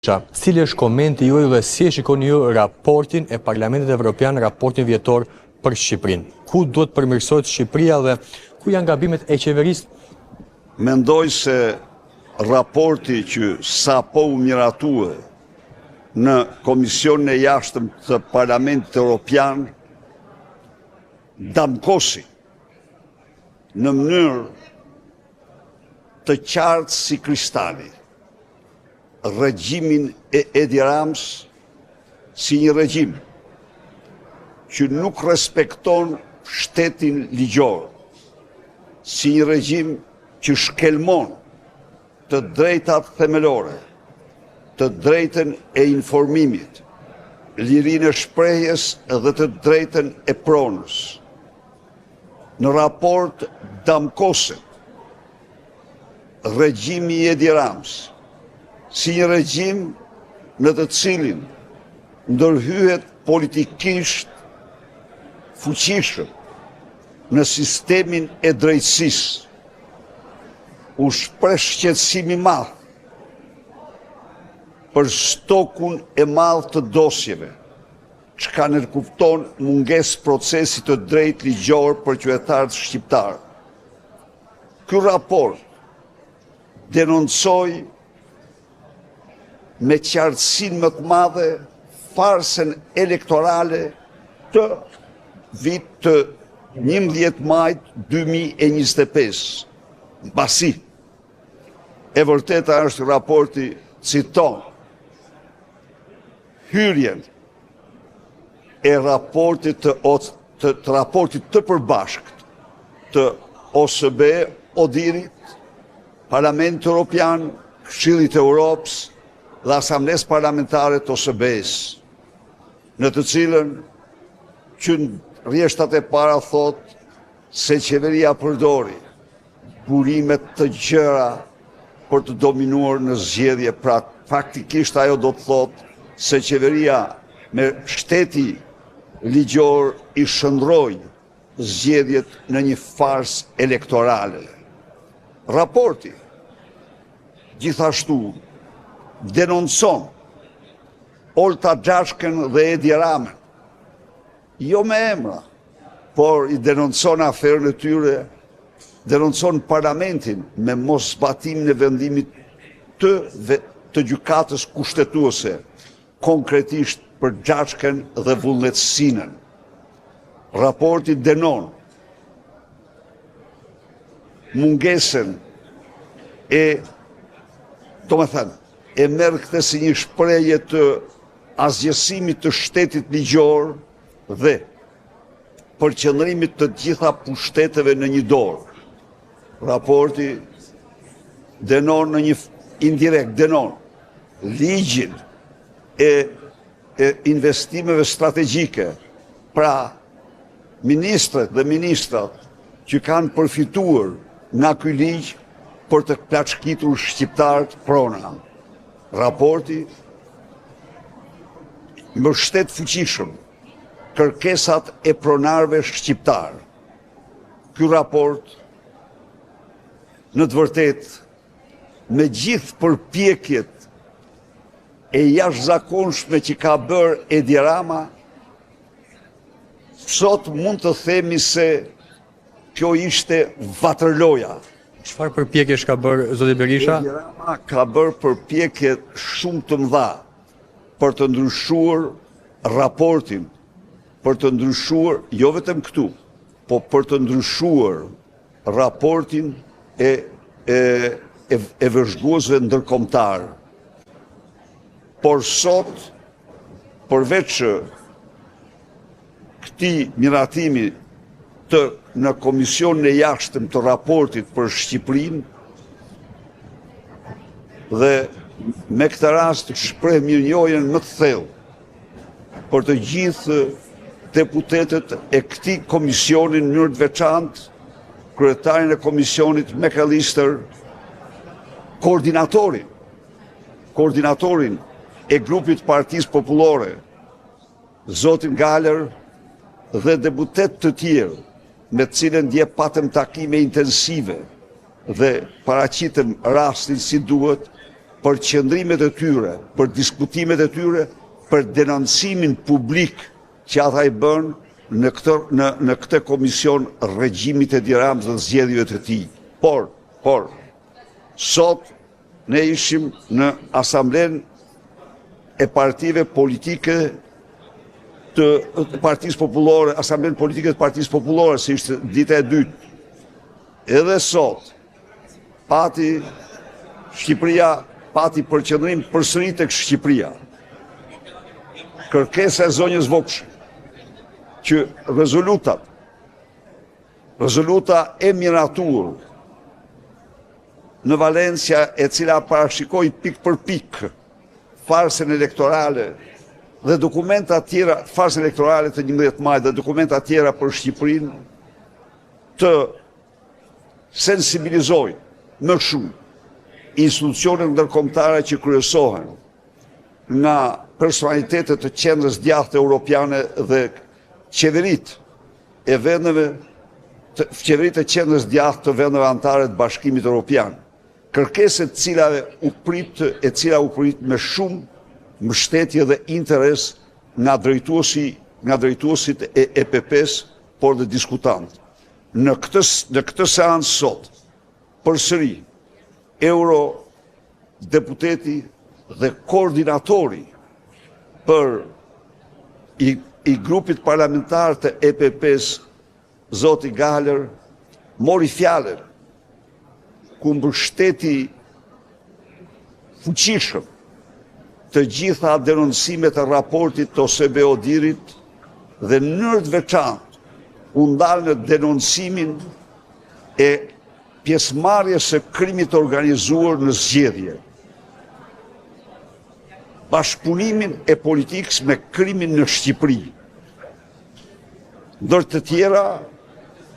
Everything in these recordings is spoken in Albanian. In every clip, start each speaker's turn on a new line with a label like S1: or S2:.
S1: Cili është komenti juaj dhe si e shikoni ju raportin e Parlamentit Evropian, raportin vjetor për Shqipërinë? Ku duhet përmirësohet Shqipëria dhe ku janë gabimet e qeverisë?
S2: Mendoj se raporti që sapo u miratue në Komisionin e Jashtëm të Parlamentit Evropian damkosi në mënyrë të qartë si kristali regjimin e Edi Rams si një regjim që nuk respekton shtetin ligjor, si një regjim që shkelmon të drejtat themelore, të drejtën e informimit, lirinë e shprehjes dhe të drejtën e pronës. Në raport damkoset regjimi i Edi Rams si një regjim në të cilin ndërhyhet politikisht fuqishëm në sistemin e drejtësisë, u shpreh shqetësim i madh për stokun e madh të dosjeve, çka nënkupton mungesë procesi të drejtë ligjor për qytetarët shqiptar. Ky raport denoncoi me qartësinë më të madhe farsën elektorale të vit të 11 majt 2025. Mbasi, e vërteta është raporti citon hyrjen e raportit të përbashkët të OSBE, ODIHR-it, Parlamentit Evropian, Këshillit të Europës dhe Asamblees Parlamentare të OSBE-s, në të cilën që rrjeshtat e para thot se qeveria përdori burimet të gjëra për të dominuar në zgjedhje. Pra, faktikisht ajo do të thot se qeveria me shteti ligjor i shndroi zgjedhjet në një farsë elektorale. Raporti gjithashtu denoncon Olta Xhashkën dhe Edi Ramën, jo me emra, por i denoncon aferën e tyre, denoncon parlamentin me mos zbatimin e vendimit të gjykatës kushtetuese, konkretisht për Xhashkën dhe vullnetësinën. Raporti denon mungesën e merr këtë si një shprehje të asgjësimit të shtetit ligjor dhe përqendrimit të gjitha pushteteve në një dorë. Raporti denon në një indirekt denon ligjin e investimeve strategjike, pra ministrat dhe ministrat që kanë përfituar nga ky ligj për të plaçkitur shqiptarët prona. Raporti mbështet fuqishëm kërkesat e pronarëve shqiptar. Ky raport, në të vërtetë, me gjithë përpjekjet e jashtëzakonshme që ka bërë Edi Rama, sot mund të themi se kjo ishte vatërloja.
S1: Çfarë përpjekjesh ka bërë zoti Berisha?
S2: Edi Rama ka bërë përpjekje shumë të mëdha për të ndryshuar raportin, për të ndryshuar, jo vetëm këtu, po për të ndryshuar raportin e vëzhguesve ndërkombëtar. Por sot, përveç këtij miratimi në Komisionin e Jashtëm të raportit për Shqipërinë, dhe me këtë rast shpreh mirënjohjen më të thellë për të gjithë deputetët e këtij komisioni në mënyrë të veçantë, kryetarin e komisionit McAllister, koordinatorin e grupit Partisë Popullore, zotin Galer, dhe deputet të tjerë me të cilën dje patëm takime intensive dhe paraqitëm rastin si duhet, për qëndrimet e tyre, për diskutimet e tyre, për denoncimin publik që ata i bën në këtë komision regjimit e Edi Ramës dhe zgjedhjeve të tij. Por, sot ne ishim në asamblen e partive politike të Partisë Popullore, asamblen politike të Partisë Popullore, si ishte dita e dytë. Edhe sot, Shqipëria pati përqendrim përsëri tek Shqipëria. Kërkesa e zonjës Voksh, që rezoluta e miratur në Valencia, e cila parashikoi pik për pik farsën elektorale dhe dokumenta tjera, farsën elektorale të 11 maj dhe dokumenta tjera për Shqipërinë, të sensibilizojnë më shumë institucionet ndërkombëtare që kryesohen nga personalitetet të qendrës djathtë europiane dhe qeverit e qendrës djathtë të vendeve anëtare të Bashkimit Evropian. Kërkesat e cila u prit me shumë mbështetje dhe interes nga drejtuesit e EPP-s, por dhe diskutantë. Në këtë seancë sot, përsëri, eurodeputeti dhe koordinatori i grupit parlamentar të EPP-s, zoti Galer, mori fjalën ku mbështeti fuqishëm të gjitha denoncimet e raportit të OSBE Odirit dhe në mënyrë të veçantë u ndal në denoncimin e pjesëmarrjes së krimit të organizuar në zgjedhje. Bashkëpunimin e politikës me krimin në Shqipëri. Ndër të tjera,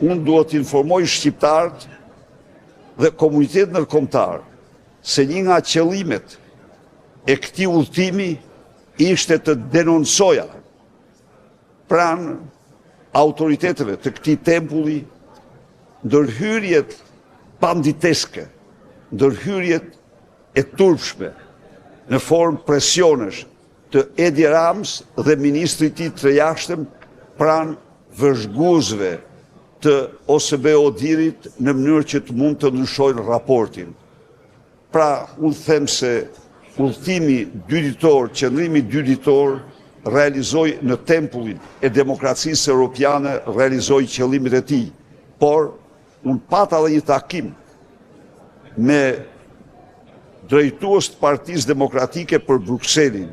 S2: unë duhet të informoj shqiptarët dhe komunitetin ndërkombëtar se një nga qëllimet e këtij udhëtimi ishte të denoncoja pranë autoriteteve të këtij tempulli ndërhyrjet banditeske, ndërhyrjet e turpshme në formë presionesh të Edi Ramës dhe ministrit i tij të jashtëm pranë vëzhguesve të OSBE Odirit në mënyrë që të mund të ndryshojnë raportin. Pra, unë them se udhëtimi dyditor, qëndrimi dyditor, realizoi në tempullin e demokracisë europiane, realizoi qëllimet e tij. Por, unë pata edhe një takim me drejtues të Partisë Demokratike për Brukselin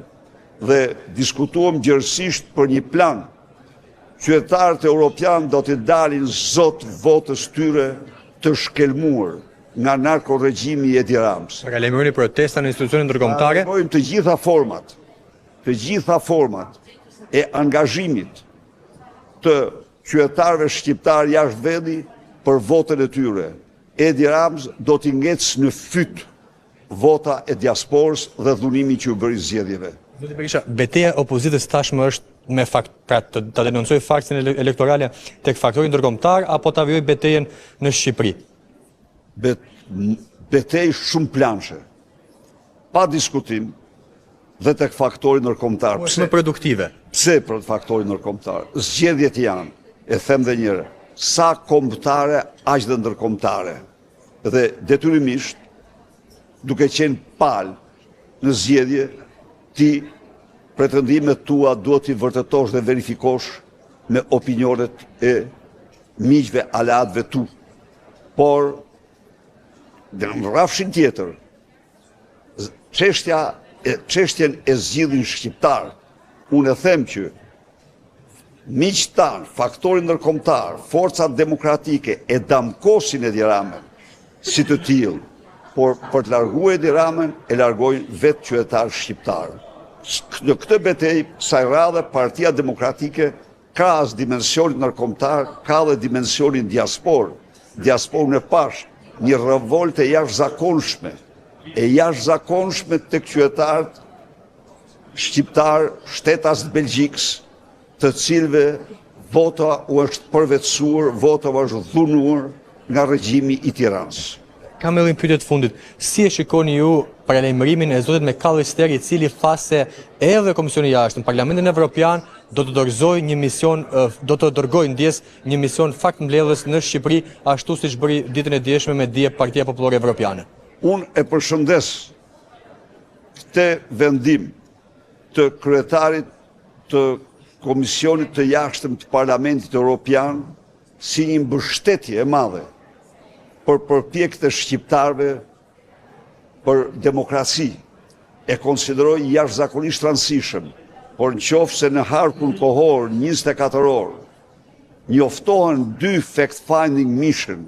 S2: dhe diskutuam gjërësisht për një plan. Qytetarët europian do të dalin zot votës tyre të shkelmuar nga narkoregjimi i Edi Ramës.
S1: Lajmëroni protesta në institucione ndërkombëtare?
S2: Lajmërojmë të gjitha format e angazhimit të qytetarëve shqiptar jashtë vendi për votën e tyre. Edi Ramës do t'i ngecë në fyt vota e diasporës dhe dhunimi që u bëri zgjedhjeve.
S1: Zoti Berisha, betejë opozitës tashmë është me të denoncoj faktën elektorale tek faktori ndërkombëtar apo ta vijoj betejën në Shqipëri?
S2: Betejë shumë planshe, pa diskutim dhe tek faktori ndërkombëtar.
S1: Pse më produktive?
S2: Pse për faktori ndërkombëtar? Zgjedhjet janë, e them dhe njëherë, sa kombëtare aq dhe ndërkombëtare. Dhe detyrimisht, duke qenë palë në zgjedhje, ti pretendimet tua duhet t'i vërtetosh dhe verifikosh me opinionet e miqve aleatëve tu. Por, në rrafshin tjetër, çështjen e zgjidhin shqiptar, unë e them që miqtë tanë, faktorin ndërkombëtar, forcat demokratike e damkosin Edi Ramën si të tillë, por për të larguar Edi Ramën e largojnë vetë qytetarë shqiptarë. Në këtë betejë, kësaj radhe, Partia Demokratike ka as dimensionin ndërkombëtar, ka dhe dimensionin diaspor. Diasporën e pash, një revolte jashtëzakonshme, tek qytetarët shqiptar, shtetas të Belgjikës, të cilëve vota u është përvetësuar, vota u është dhunuar nga regjimi i Tiranës.
S1: Kam edhe një pyetje të fundit. Si e shikoni ju paralajmërimin e zotit McAllister, i cili tha se edhe Komisioni i Jashtëm, Parlamentin Evropian do të dorëzojë një mision, do të dërgojë ndjes një mision faktmbledhës në Shqipëri, ashtu siç bëri ditën e dieshme me dije Partia Popullore Evropiane.
S2: Unë e përshëndes këtë vendim të kryetarit të Komisionit të Jashtëm të Parlamentit Evropian si një mbështetje e madhe për përpjekjet e shqiptarëve për demokraci. E konsideroj jashtëzakonisht rëndësishëm, por nëse në harkun kohor 24 orë njoftohen 2 fact-finding mission,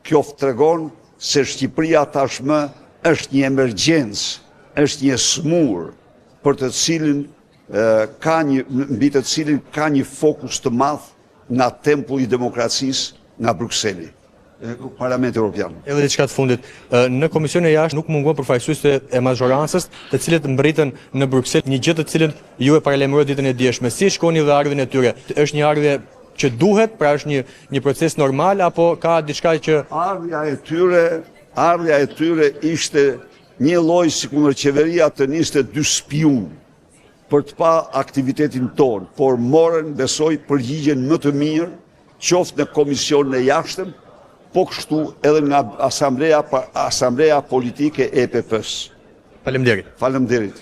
S2: kjo tregon se Shqipëria tashmë është një emergjencë, është një smur për të cilin mbi të cilin ka një fokus të madh nga tempulli i demokracisë, nga Brukseli, Parlamenti Evropian.
S1: Edhe diçka të fundit, në Komisionin e Jashtëm nuk mungon përfaqësuesve e mazhorancës, të cilët mbritën në Bruksel, një gjë të cilën ju e paralajmëroi ditën e dieshme. Si e shikoni dhe ardhmën e tyre? Është një ardhje që duhet, pra është një proces normal, apo ka diçka që
S2: Ardhja e tyre ishte një lloj sikur qeveria të niste 2 spiun për të pa aktivitetin tonë, por morën, besoj, përgjigjen më të mirë, qoftë në Komisionin e Jashtëm, po kështu edhe nga Asambleja Politike e EPP-s.
S1: Faleminderit.
S2: Faleminderit.